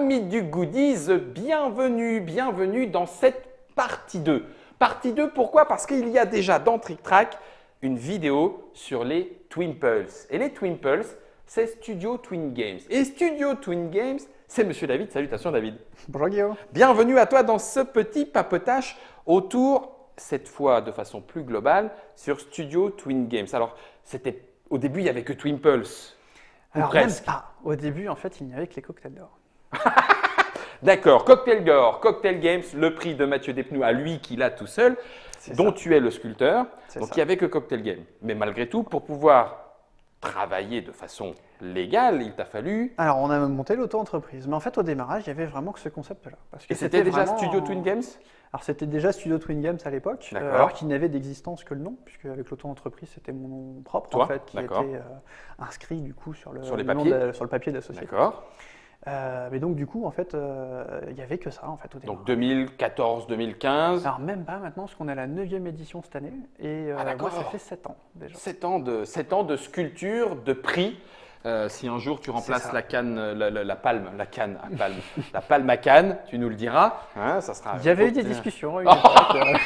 Amis du Goodies, bienvenue dans cette partie 2. Partie 2, pourquoi? Parce qu'il y a déjà dans Trick Track une vidéo sur les Twimples. Et les Twimples, c'est Studio Twin Games. Et Studio Twin Games, c'est Monsieur David. Salutations David. Bonjour Guillaume. Bienvenue à toi dans ce petit papotage autour, cette fois de façon plus globale, sur Studio Twin Games. Alors, au début, il n'y avait que Twimples. Alors presque. même pas. Au début, en fait, il n'y avait que les cocktails d'or. D'accord, Cocktail d'or, Cocktail Games, le prix de Mathieu Despnous à lui qui l'a tout seul, dont tu es le sculpteur. Donc il n'y avait que Cocktail Game. Mais malgré tout, pour pouvoir travailler de façon légale, il t'a fallu… Alors, on a monté l'auto-entreprise. Mais en fait, au démarrage, il y avait vraiment que ce concept-là. Et c'était déjà Studio Twin Games? Alors, c'était déjà Studio Twin Games à l'époque, D'accord. alors qu'il n'avait d'existence que le nom, puisque avec l'auto-entreprise, c'était mon nom propre, Toi, en fait, qui d'accord. était inscrit du coup sur le Sur les nom papiers. sur le papier de la société. D'accord. Mais donc, du coup, en fait, il n'y avait que ça, en fait, au démarrage. Donc 2014-2015. Alors, même pas maintenant, parce qu'on est à la 9e édition cette année, et Ah, d'accord. moi, ça fait 7 ans déjà. 7 ans de sculpture, de prix. Si un jour tu remplaces ça. la canne, la palme à canne, tu nous le diras. Hein, ça sera. Il y avait eu des discussions à une époque.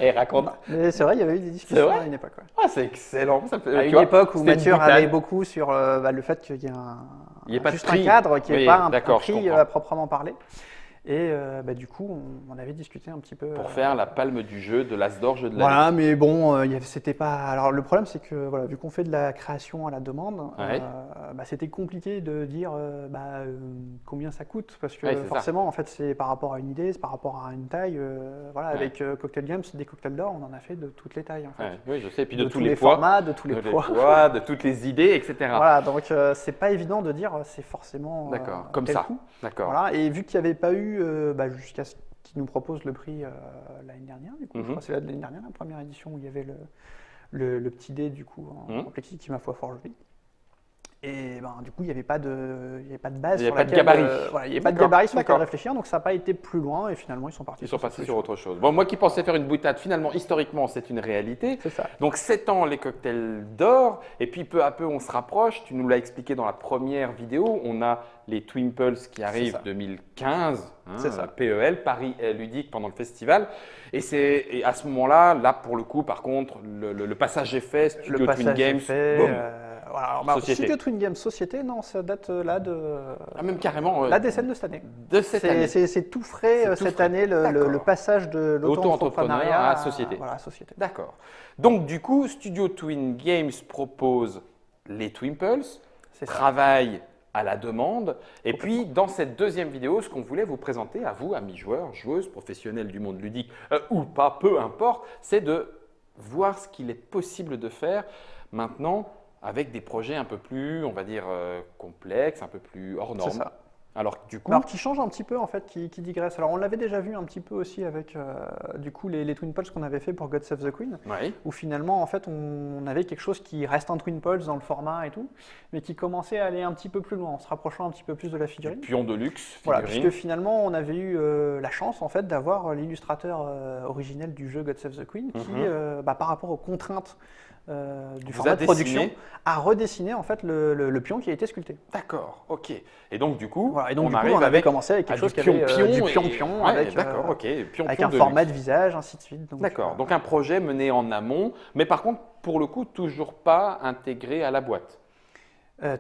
Et raconte. Mais c'est vrai, il y avait eu des discussions vrai à une époque. Ouais. Ah, c'est excellent. Ça fait, À tu une vois, époque où c'était une Mathieu boutade. avait beaucoup sur le fait qu'il y ait Il y ait pas de juste prix. un cadre, qu'il n'y ait Oui, pas un d'accord, je prix comprends. à proprement parler. Et du coup, on avait discuté un petit peu. Pour faire la palme du jeu de l'As d'or, jeu de l'année. Voilà, mais bon, c'était pas. Alors le problème, c'est que voilà, vu qu'on fait de la création à la demande, Ouais. c'était compliqué de dire combien ça coûte, parce que Ouais, c'est forcément, en fait, c'est par rapport à une idée, c'est par rapport à une taille. Voilà, Ouais. avec Cocktail Games, des cocktails d'or, on en a fait de toutes les tailles, en fait. Ouais, oui, je sais. Et puis de, De tous tous les les poids, formats, de tous les poids. de toutes les idées, etc. Voilà, donc c'est pas évident de dire c'est forcément D'accord, comme tel ça. coût. D'accord. Voilà, et vu qu'il n'y avait pas eu jusqu'à ce qu'ils nous proposent le prix l'année dernière, du coup, je crois que c'est l'année dernière, la première édition où il y avait le petit dé du coup en plexi qui, ma foi, fort joli. Et du coup, il n'y avait pas de base. Il n'y avait sur pas de laquelle, gabarit. Voilà, il n'y avait pas de D'accord, gabarit sur lequel d'accord. réfléchir, donc ça n'a pas été plus loin et finalement ils sont partis. Ils sont cette passés sur solution. autre chose. Bon, moi qui pensais faire une boutade, finalement, historiquement, c'est une réalité. C'est ça. Donc 7 ans les cocktails d'or, et puis peu à peu on se rapproche. Tu nous l'as expliqué dans la première vidéo. On a les Twimples qui arrivent ça. 2015, C'est ça. PEL, Paris Ludique pendant le festival. Et à ce moment-là, là pour le coup, par contre, le passage est fait. Studio Le Twin passage est Games, fait. boum. Voilà, alors, Société. Studio Twin Games Société, non, ça date là de. Ah, même carrément. La décenne de cette année. De cette année. C'est tout frais C'est tout cette frais. année, D'accord. le passage de L'auto-entrepreneuriat l'auto-entrepreneuriat à société. Voilà, société. D'accord. Donc du coup, Studio Twin Games propose les Twimples, C'est ça. travaille à la demande. Et puis, dans cette deuxième vidéo, ce qu'on voulait vous présenter à vous, amis joueurs, joueuses, professionnels du monde ludique ou pas, peu importe, c'est de voir ce qu'il est possible de faire maintenant avec des projets un peu plus, on va dire, complexes, un peu plus hors normes. C'est ça. Alors du coup, Alors qui change un petit peu en fait, qui digresse. Alors on l'avait déjà vu un petit peu aussi avec du coup les Twin Pulse qu'on avait fait pour God Save the Queen, oui, où finalement en fait on avait quelque chose qui reste un Twin Pulse dans le format et tout, mais qui commençait à aller un petit peu plus loin, en se rapprochant un petit peu plus de la figurine. pion de luxe, Voilà, figurine. puisque finalement on avait eu la chance en fait d'avoir l'illustrateur originel du jeu God Save the Queen qui, par rapport aux contraintes du format de production, a redessiné en fait le pion qui a été sculpté. D'accord, ok. Et donc du coup, Voilà, et donc on du coup, arrive on avait avec commencé avec quelque chose qui avait du pion-pion, Ouais, avec, d'accord, ok. Pion, avec pion un de format luxe. de visage, ainsi de suite. D'accord, donc un projet mené en amont, mais par contre, pour le coup, toujours pas intégré à la boîte.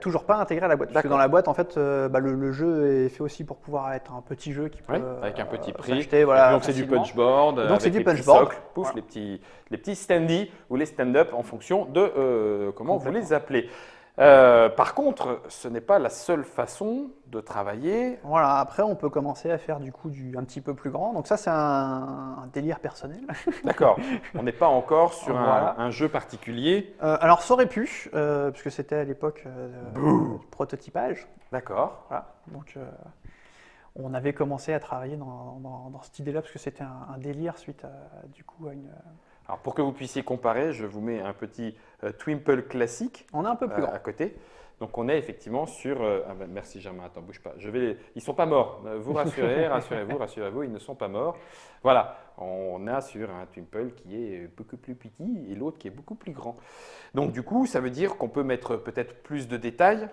toujours pas intégré à la boîte. Parce que D'accord. dans la boîte, en fait, le jeu est fait aussi pour pouvoir être un petit jeu qui peut Ouais, avec un petit prix. s'acheter, Et voilà, puis donc c'est du facilement. punchboard, Donc, avec c'est du les petits punchboard. socles, pouf, Voilà. les petits standy ou les stand-up en fonction de comment vous les appelez. Par contre, ce n'est pas la seule façon de travailler. Voilà, après, on peut commencer à faire du coup un petit peu plus grand. Donc ça, c'est un délire personnel. D'accord, on n'est pas encore sur Voilà. un jeu particulier. Alors, ça aurait pu, puisque c'était à l'époque du prototypage. D'accord. Voilà. Donc, on avait commencé à travailler dans cette idée-là, parce que c'était un délire suite du coup à une. Alors pour que vous puissiez comparer, je vous mets un petit Twimple classique On est un peu plus grand. à côté. Donc on est effectivement sur… merci Germain, attends, bouge pas. Ils ne sont pas morts, vous rassurez, rassurez-vous, ils ne sont pas morts. Voilà, on est sur un Twimple qui est beaucoup plus petit et l'autre qui est beaucoup plus grand. Donc du coup, ça veut dire qu'on peut mettre peut-être plus de détails.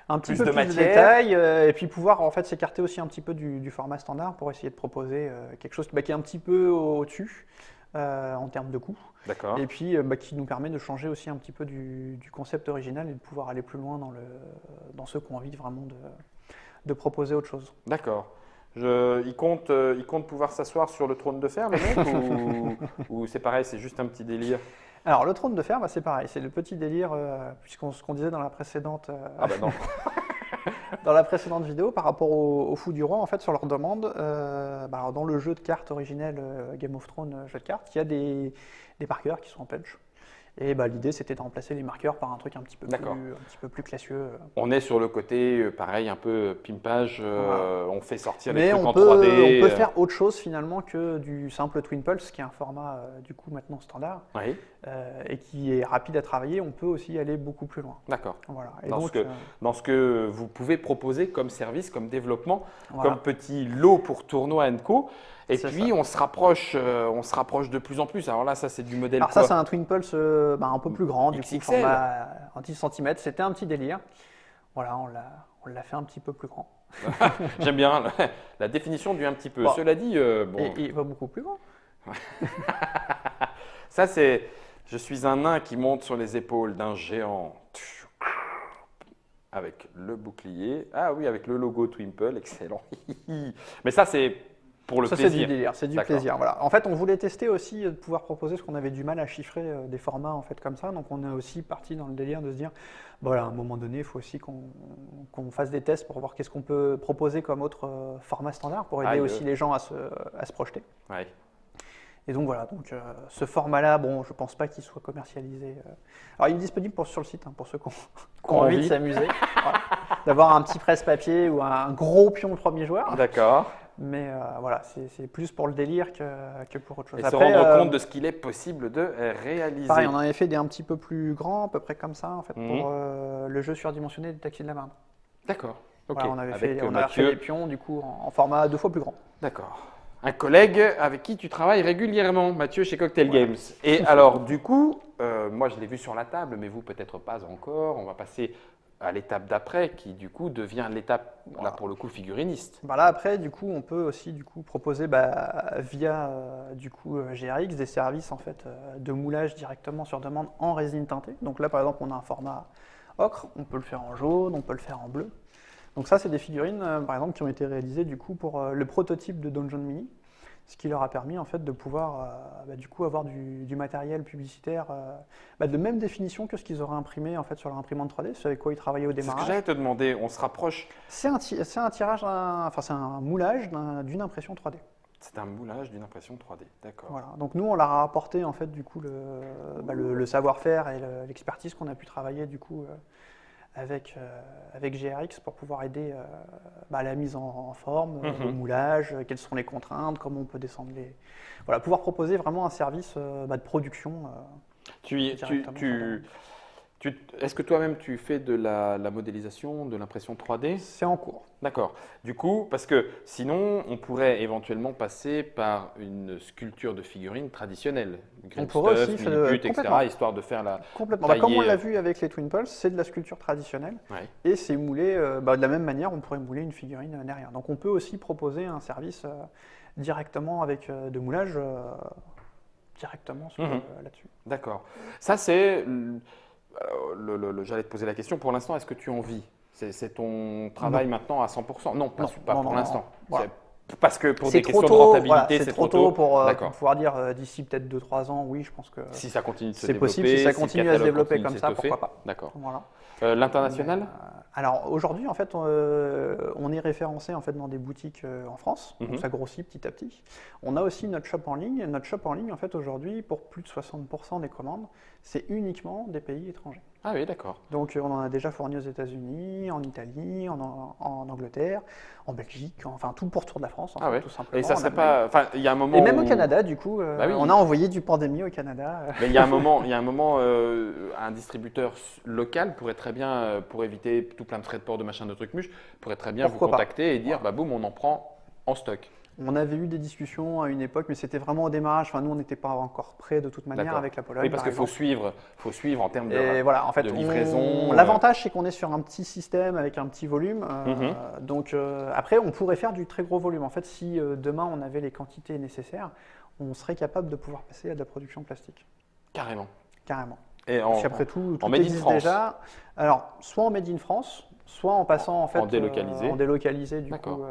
Un petit Plus peu de plus de matière. détails et puis pouvoir en fait s'écarter aussi un petit peu du format standard pour essayer de proposer quelque chose qui est un petit peu au-dessus en termes de coût. D'accord. Et puis qui nous permet de changer aussi un petit peu du concept original et de pouvoir aller plus loin dans ce qu'on a envie vraiment de proposer autre chose. D'accord. Il compte pouvoir s'asseoir sur le trône de fer, le mec, ou c'est pareil, c'est juste un petit délire? Alors le trône de fer, c'est pareil, c'est le petit délire, puisqu'on ce qu'on disait dans la précédente, Ah bah non. dans la précédente vidéo par rapport au Fou du Roi, en fait, sur leur demande, dans le jeu de cartes originel Game of Thrones, jeu de cartes, il y a des marqueurs qui sont en punch. Et l'idée, c'était de remplacer les marqueurs par un truc un petit peu plus classieux. On est sur le côté, pareil, un peu pimpage, Voilà. on fait sortir les Mais trucs on en peut, 3D. on peut faire autre chose finalement que du simple Twin Pulse, qui est un format du coup maintenant standard Oui, et qui est rapide à travailler. On peut aussi aller beaucoup plus loin. d'accord. Voilà. Et Dans donc, ce que vous pouvez proposer comme service, comme développement, voilà. comme petit lot pour tournoi Co. Et C'est puis ça. on se rapproche de plus en plus. Alors là, ça c'est du modèle Alors quoi? ça, c'est un Twin Pulse un peu plus grand, du coup, XXL. format en 10 cm. C'était un petit délire. Voilà, on l'a fait un petit peu plus grand. J'aime bien la définition du un petit peu. Bon. Cela dit, bon, Et il va beaucoup plus grand. ça c'est, je suis un nain qui monte sur les épaules d'un géant. Avec le bouclier. Ah oui, avec le logo Twimple, excellent. Mais ça c'est pour le Ça, c'est du plaisir. délire, c'est du D'accord. plaisir. Voilà. En fait, on voulait tester aussi de pouvoir proposer ce qu'on avait du mal à chiffrer des formats en fait comme ça. Donc, on est aussi parti dans le délire de se dire, voilà, à un moment donné, il faut aussi qu'on fasse des tests pour voir qu'est-ce qu'on peut proposer comme autre format standard pour aider Aïe. aussi les gens à se projeter. Ouais. Et donc voilà, donc ce format-là, bon, je pense pas qu'il soit commercialisé. Alors, il est disponible sur le site pour ceux qui ont envie de s'amuser, voilà. D'avoir un petit presse-papier ou un gros pion le premier joueur. D'accord. Mais voilà, c'est plus pour le délire que pour autre chose. Et se rendre compte de ce qu'il est possible de réaliser. Pareil, on en avait fait des un petit peu plus grands, à peu près comme ça, en fait, Mhm. pour le jeu surdimensionné des Taxis de la Marne. D'accord. Ok. Voilà, on avait Avec fait Mathieu. des pions, du coup, en format 2 fois plus grand. D'accord. Un collègue avec qui tu travailles régulièrement, Mathieu, chez Cocktail Voilà. Games. Et alors, du coup, moi je l'ai vu sur la table, mais vous peut-être pas encore. On va passer à l'étape d'après, qui du coup devient l'étape, là pour le coup, figuriniste. Là, après, du coup, on peut aussi du coup, proposer via GRX des services en fait, de moulage directement sur demande en résine teintée. Donc là, par exemple, on a un format ocre, on peut le faire en jaune, on peut le faire en bleu. Donc ça, c'est des figurines, par exemple, qui ont été réalisées du coup pour le prototype de Dungeon Mini, ce qui leur a permis en fait de pouvoir du coup avoir du matériel publicitaire de même définition que ce qu'ils auraient imprimé en fait sur leur imprimante 3D, ce avec quoi ils travaillaient au C'est ce que démarrage. j'allais te demander, on se rapproche. C'est un tirage, enfin c'est un moulage d'une impression 3D. C'est un moulage d'une impression 3D, d'accord. Voilà. Donc nous, on leur a apporté en fait du coup le savoir-faire et l'expertise qu'on a pu travailler du coup avec GRX pour pouvoir aider la mise en forme, le moulage, quelles sont les contraintes, comment on peut descendre les... Voilà, pouvoir proposer vraiment un service de production. Est-ce que toi-même tu fais de la modélisation, de l'impression 3D? C'est en cours. D'accord. Du coup, parce que sinon, on pourrait éventuellement passer par une sculpture de figurines traditionnelle. On pourrait Stuff, aussi faire Miniput, etc., complètement. histoire de faire la Complètement. tailler, Comme on l'a vu avec les Twin Pulse, c'est de la sculpture traditionnelle. Ouais. Et c'est moulé, de la même manière, on pourrait mouler une figurine derrière. Donc on peut aussi proposer un service directement avec de moulage directement là-dessus. D'accord. Ça, c'est. J'allais te poser la question. Pour l'instant, est-ce que tu en vis? C'est ton travail maintenant à 100%? Non, pas pour l'instant. Voilà. Parce que pour C'est des trop questions de tôt, rentabilité, voilà, c'est trop tôt. pour D'accord. pouvoir dire d'ici peut-être 2-3 ans, oui, je pense que Si ça continue de se c'est développer, possible, si ça le continue à se catalogue développer continue comme de ça, s'étoffer. pourquoi pas. D'accord. Voilà. L'international? Alors aujourd'hui, en fait, on est référencé en fait dans des boutiques en France, donc ça grossit petit à petit. On a aussi notre shop en ligne. Notre shop en ligne, en fait, aujourd'hui, pour plus de 60% des commandes, c'est uniquement des pays étrangers. Ah oui, d'accord. Donc on en a déjà fourni aux États-Unis, en Italie, en Angleterre, en Belgique, enfin tout le tour de la France, Ah ouais. tout simplement. Et ça en serait Allemagne. pas. Enfin, il y a un moment. Et même où- au Canada, du coup, Bah oui. on a envoyé du Pandémie au Canada. Mais il y a un moment, un distributeur local pourrait très bien, pour éviter tout plein de frais de port, de machin, de trucs muches, pourrait très bien Pourquoi vous pas. contacter et dire, bah boum, on en prend en stock. On avait eu des discussions à une époque, mais c'était vraiment au démarrage. Enfin, nous, on n'était pas encore prêts de toute manière avec la Pologne. Oui, parce qu'il faut suivre en termes et voilà, en fait, de livraison. L'avantage, c'est qu'on est sur un petit système avec un petit volume. Donc, après, on pourrait faire du très gros volume. En fait, si demain, on avait les quantités nécessaires, on serait capable de pouvoir passer à de la production plastique. Carrément. Carrément. Et parce qu'après tout Made in France déjà. Alors, soit en Made in France, soit en passant en fait en délocalisé. En délocalisé du coup.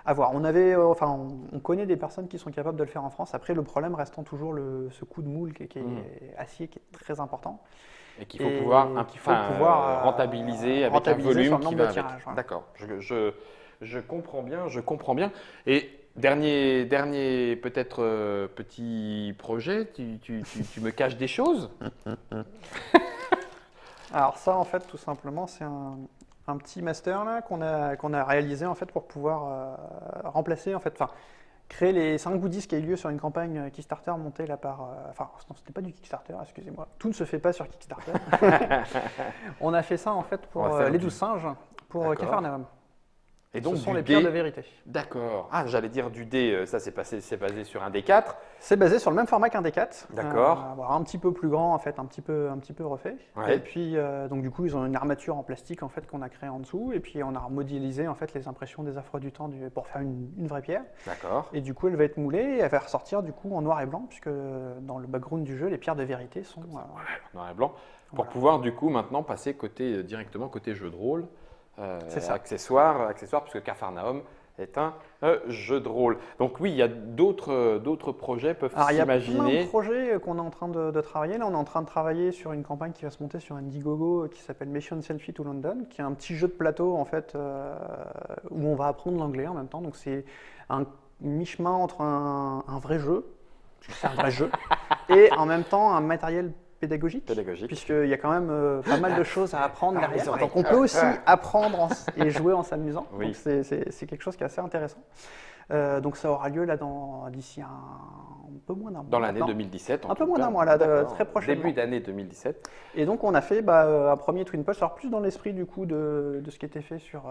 À voir. On connaît des personnes qui sont capables de le faire en France. Après, le problème restant toujours ce coup de moule qui est acier, qui est très important. Et qu'il faut pouvoir rentabiliser avec un volume qui va avec. Ouais. D'accord. Je comprends bien. Et dernier peut-être petit projet, tu me caches des choses? Alors ça, en fait, tout simplement, c'est un petit master là qu'on a réalisé en fait pour pouvoir remplacer créer les 5 goodies qui a eu lieu sur une campagne Kickstarter montée là par non, c'était pas du Kickstarter, excusez-moi, tout ne se fait pas sur Kickstarter. On a fait ça en fait pour les 12 singes pour Capharnaüm. Et donc, ce sont les pierres de vérité. D'accord. Ah, j'allais dire du dé, ça c'est basé sur un D4. C'est basé sur le même format qu'un D4. D'accord. Un petit peu plus grand en fait, un petit peu refait. Ouais. Et puis donc du coup ils ont une armature en plastique en fait qu'on a créée en dessous. Et puis on a modélisé en fait les impressions des affreux du temps pour faire une vraie pierre. D'accord. Et du coup elle va être moulée et elle va ressortir du coup en noir et blanc puisque dans le background du jeu les pierres de vérité sont noir et blanc pour pouvoir du coup maintenant passer directement côté jeu de rôle. C'est ça. Accessoire, puisque Capharnaüm est un jeu de rôle. Donc oui, il y a d'autres projets peuvent s'imaginer. Il y a plein de projets qu'on est en train de travailler. Là, on est en train de travailler sur une campagne qui va se monter sur Indiegogo qui s'appelle Mission Selfie to London, qui est un petit jeu de plateau en fait où on va apprendre l'anglais en même temps. Donc c'est un mi-chemin entre un vrai jeu, c'est un vrai jeu, et en même temps un matériel pédagogique. Puisqu'il y a quand même pas mal de choses à apprendre derrière. Donc on peut aussi apprendre et jouer en s'amusant. Oui. Donc c'est quelque chose qui est assez intéressant. Donc ça aura lieu là d'ici un peu moins d'un mois. Dans l'année 2017. Un peu moins d'un mois là, très prochainement. Début d'année 2017. Et donc on a fait un premier Twin Pulse, alors plus dans l'esprit du coup de ce qui était fait sur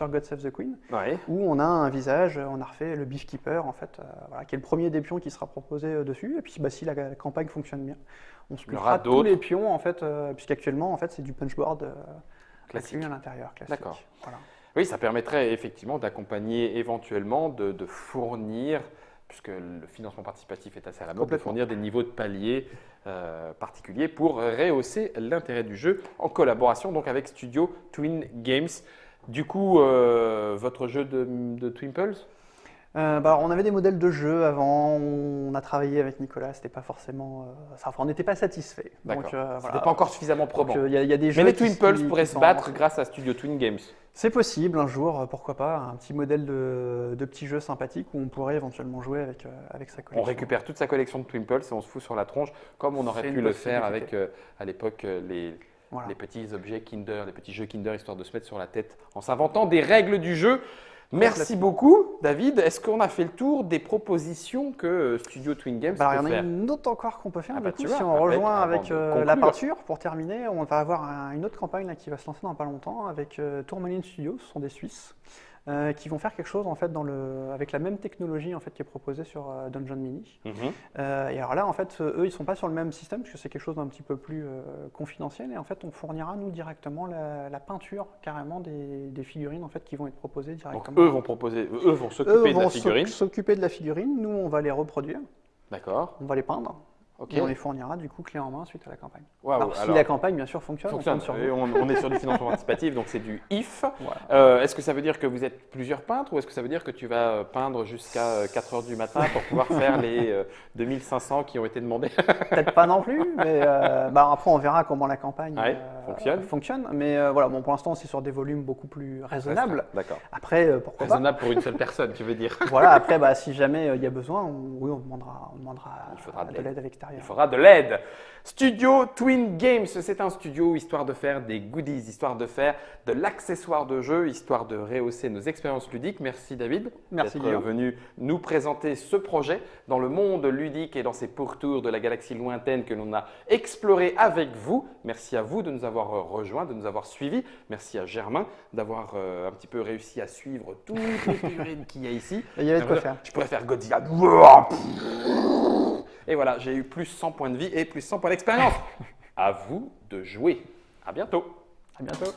God Save the Queen, où on a un visage, on a refait le Beefkeeper en fait, qui est le premier des pions qui sera proposé dessus. Et puis si la campagne fonctionne bien, on sculptera tous les pions en fait, puisqu'actuellement en fait c'est du punchboard classique à l'intérieur. D'accord. Voilà. Oui, ça permettrait effectivement d'accompagner éventuellement, de fournir, puisque le financement participatif est assez à la mode, de fournir des niveaux de paliers particuliers pour rehausser l'intérêt du jeu en collaboration donc avec Studio Twin Games. Du coup, votre jeu de Twin Pulse? On avait des modèles de jeu avant, on a travaillé avec Nicolas, c'était pas forcément, on n'était pas satisfait. D'accord. C'était pas encore suffisamment probant. Y a des jeux mais les Twin Pulse pourraient se battre grâce à Studio Twin Games. C'est possible un jour, pourquoi pas, un petit modèle de petit jeu sympathique où on pourrait éventuellement jouer avec sa collection. On récupère toute sa collection de Twin Pulse et on se fout sur la tronche, comme on aurait pu le faire avec à l'époque les petits objets Kinder, les petits jeux Kinder, histoire de se mettre sur la tête en s'inventant des règles du jeu. Merci beaucoup, David. Est-ce qu'on a fait le tour des propositions que Studio Twin Games peut faire? Il y en a une autre encore qu'on peut faire. Si on rejoint avec la peinture, pour terminer, on va avoir une autre campagne qui va se lancer dans pas longtemps avec Tourmaline Studios, ce sont des Suisses, qui vont faire quelque chose en fait avec la même technologie en fait qui est proposée sur Dungeon Mini. Et alors là en fait eux ils sont pas sur le même système parce que c'est quelque chose d'un petit peu plus confidentiel et en fait on fournira nous directement la peinture carrément des figurines en fait qui vont être proposées directement. Donc eux vont s'occuper de la figurine. S'occuper de la figurine, nous on va les reproduire. D'accord. On va les peindre. Et on les fournira du coup clé en main suite à la campagne. Alors, si la campagne bien sûr fonctionne. On est sur du financement participatif, donc c'est du IF. Voilà. Est-ce que ça veut dire que vous êtes plusieurs peintres ou est-ce que ça veut dire que tu vas peindre jusqu'à 4 h du matin pour pouvoir faire les 2500 qui ont été demandés? Peut-être pas non plus, mais après on verra comment la campagne fonctionne. Mais pour l'instant c'est sur des volumes beaucoup plus raisonnables. D'accord. Après, pourquoi raisonnable pour une seule personne, tu veux dire? Voilà, après si jamais il y a besoin, on demandera de l'aide à l'extérieur. l'extérieur. Il faudra de l'aide. Studio Twin Games, c'est un studio histoire de faire des goodies, histoire de faire de l'accessoire de jeu, histoire de rehausser nos expériences ludiques. Merci David Merci d'être venu nous présenter ce projet dans le monde ludique et dans ces pourtours de la galaxie lointaine que l'on a exploré avec vous. Merci à vous de nous avoir rejoints, de nous avoir suivis. Merci à Germain d'avoir un petit peu réussi à suivre toutes les figurines qu'il y a ici. Il y avait de quoi faire. Je pourrais faire Godzilla. Et voilà, j'ai eu plus 100 points de vie et plus 100 points d'expérience. À vous de jouer. À bientôt. À bientôt.